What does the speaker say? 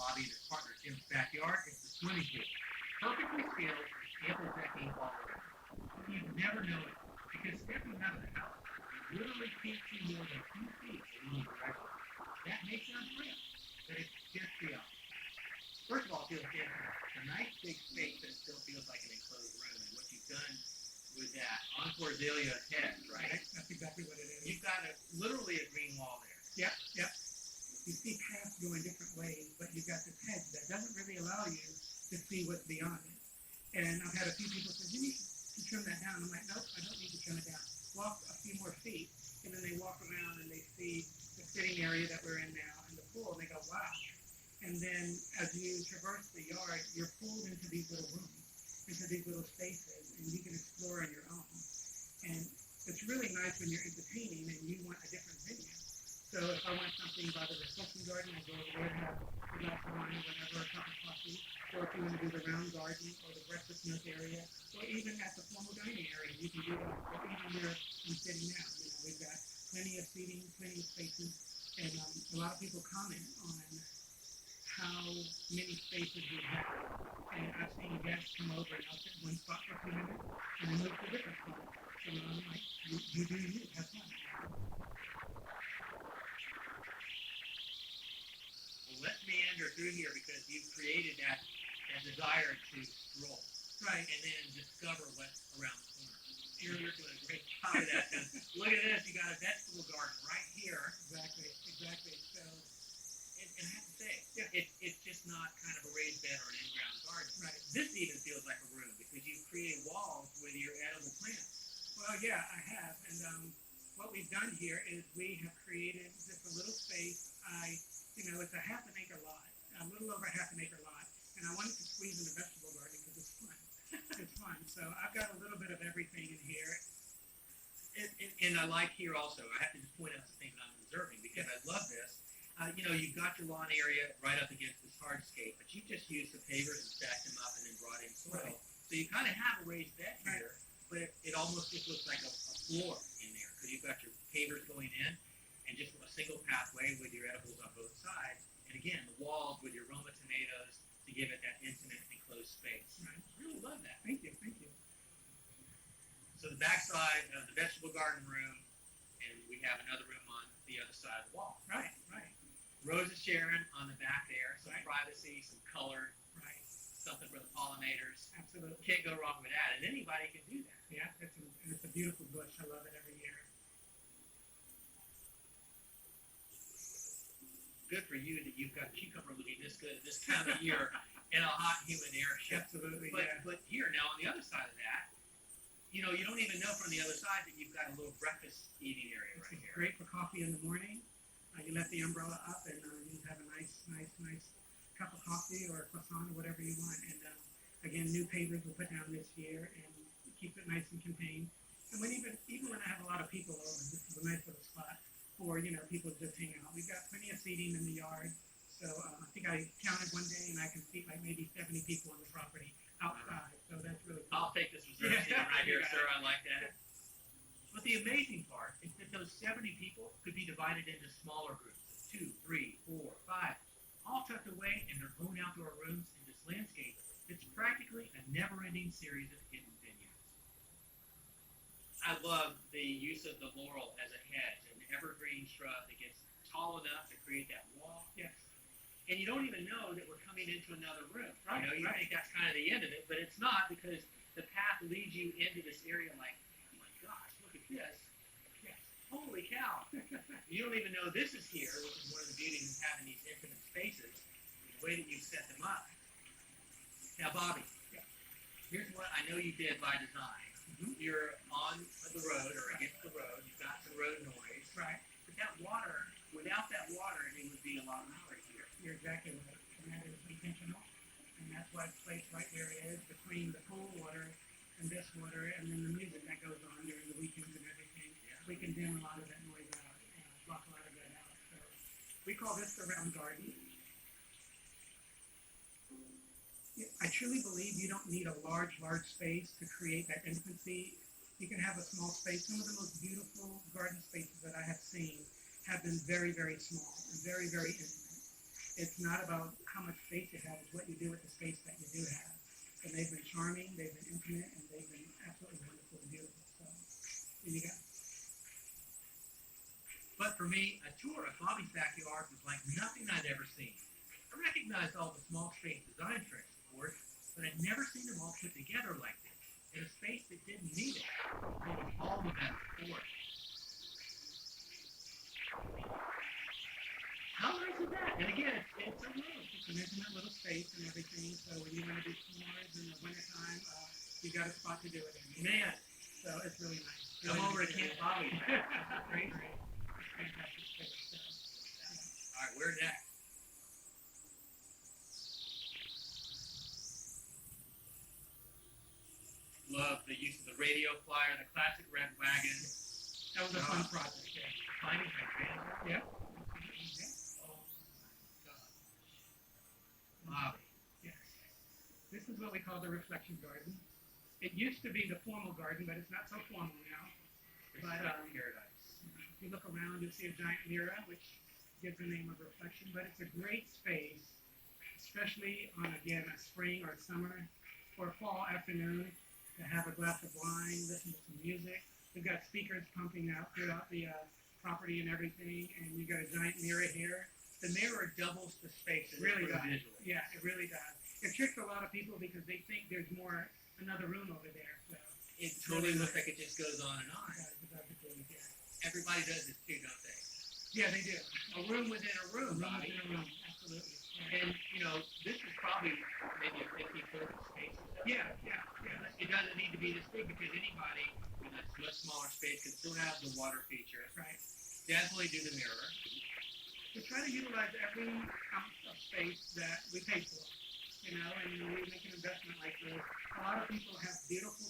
Bobby and his partner Jim's backyard. It's the swimming pool. Perfectly sealed, ample decking all around. You'd never know it because stepping out of the house, you literally can't see more than 2 feet in any direction. That may sound trim, but it's just the opposite. First of all, it feels intimate. It's a nice big space that still feels like an enclosed room. And what you've done with that Encore Azalea's heads, right? That's exactly what it is. You've got literally a green wall there. Yep, yep. You see paths going different ways, but you've got this hedge that doesn't really allow you to see what's beyond it. And I've had a few people say, you need to trim that down. I'm like, nope, I don't need to trim it down. Walk a few more feet, and then they walk around and they see the sitting area that we're in now and the pool, and they go, wow. And then as you traverse the yard, you're pulled into these little rooms, into these little spaces, and you can explore on your own. And it's really nice when you're entertaining and you want a different venue. So if I want something by the reflection garden, I go over there and have a glass of wine or whatever, a cup of coffee. Or if you want to do the round garden or the breakfast nook area, or even at the formal dining area, you can do that. Or even where I'm sitting now, we've got plenty of seating, plenty of spaces, and a lot of people comment on how many spaces we have. And I've seen guests come over and I'll sit in one spot for a few minutes and then move to a different spot. So I'm like, you do you, have fun. Well, let's meander through here because you've created that desire to stroll. Right. And then discover what's around the corner. You're doing a great job of that. Look at this, you got a vegetable garden right here. Exactly. So, and I have to say, yeah. it's just not kind of a raised bed or an in-ground garden. Right. This even feels like a room because you've created walls with your edible plants. Well, yeah, I have. And what we've done here is we have created just a little space. It's a half an acre lot, a little over half an acre lot. And I wanted to squeeze in the vegetable garden because it's fun. It's fun. So I've got a little bit of everything in here. And I like here also, I have to just point out some things I'm observing because I love this. You've got your lawn area right up against this hardscape, but you just used the pavers and stacked them up and then brought in soil. Right. So you kind of have a raised bed here, but it almost just looks like a floor in there because you've got your pavers going in and just a single pathway with your edibles on both sides. And again, the walls with your Roma tomatoes to give it that intimate enclosed space. Right. I really love that. Thank you. So the backside of the vegetable garden room, and we have another room on the other side of the wall. Right. Roses Sharon on the back there, some Right. privacy, some color, Right. something for the pollinators. Absolutely. Can't go wrong with that, and anybody can do that. Yeah, it's a beautiful bush. I love it every year. Good for you that you've got cucumber looking this good at this time of year in a hot, humid area. Absolutely, But, yeah. but here, now on the other side of that, you don't even know from the other side that you've got a little breakfast eating area This right is here. great for coffee in the morning. You let the umbrella up and you have a nice cup of coffee or a croissant or whatever you want. And again, new pavers were put down this year and keep it nice and contained. And even when I have a lot of people over, this is a nice little spot for people to just hang out. We've got plenty of seating in the yard. So I think I counted one day and I can seat like maybe 70 people on the property outside. So that's really cool. I'll take this reserve seat right here, sir. I like that. But the amazing part is that those 70 people could be divided into smaller groups of 2, 3, 4, 5, all tucked away in their own outdoor rooms in this landscape. It's practically a never-ending series of hidden vineyards. I love the use of the laurel as a hedge, an evergreen shrub that gets tall enough to create that wall. Yes. And you don't even know that we're coming into another room. Right, You right. think that's kind of the end of it, but it's not because the path leads you into this area like, oh my gosh, look at this. Yes. Holy cow. You don't even know this is here, which is one of the beauties of having these intimate spaces, the way that you set them up. Now, Bobby, Yeah. here's what I know you did by design. Mhm. You're on the road or against the road. You've got some road noise. Right. But that water, without that water, it would be a lot louder here. You're exactly right. And that is intentional. And that's why it's placed right where it is between the pool water and this water and then the music that goes on during the weekends and everything. Yeah. We can dim a lot of that noise out, block a lot of that out. So we call this the round garden. I truly believe you don't need a large space to create that intimacy. You can have a small space. Some of the most beautiful garden spaces that I have seen have been very, very small and very, very intimate. It's not about how much space you have, it's what you do with the space that you do have. And they've been charming, they've been intimate, and they've been absolutely wonderful and beautiful. So, there you go. But for me, a tour of Bobby's backyard was like nothing I'd ever seen. I recognized all the small space design tricks, of course, but I'd never seen them all put together like this, in a space that didn't need it. It was all the better for it. How nice is that? And again, it's a room. It's an intimate little space and everything. So when you want to do s'mores in the wintertime, you got a spot to do it in. Man, So it's really nice. come Really over to nice. Camp Bobby. Great, great. Fantastic space. So, All right, where next? Love the use of the radio flyer, the classic red wagon. that was a fun project. Yeah. Finding hydrangea. Yeah. Oh my God. Bobby. Yes. This is what we call the reflection garden. It used to be the formal garden, but it's not so formal now. It's But, paradise. If you look around, you'll see a giant mirror, which gives the name of reflection. But it's a great space, especially on, again, a spring or summer or fall afternoon, to have a glass of wine, listen to some music. We've got speakers pumping out throughout the property and everything, and you've got a giant mirror here. The mirror doubles the space. It really does. Visually. Yeah, it really does. It tricks a lot of people because they think there's another room over there. So It totally looks like it just goes on and on. it does agree, yeah. Everybody does this too, don't they? Yeah, they do. A room within a room, Bobby. Within a room, absolutely. Yeah. And, you know, this is probably maybe a 50-foot space or so. Yeah. It doesn't need to be this big because anybody in a much smaller space can still have the water feature. Right. Definitely do the mirror. We try to utilize every ounce of space that we pay for, and when we make an investment like this, a lot of people have beautiful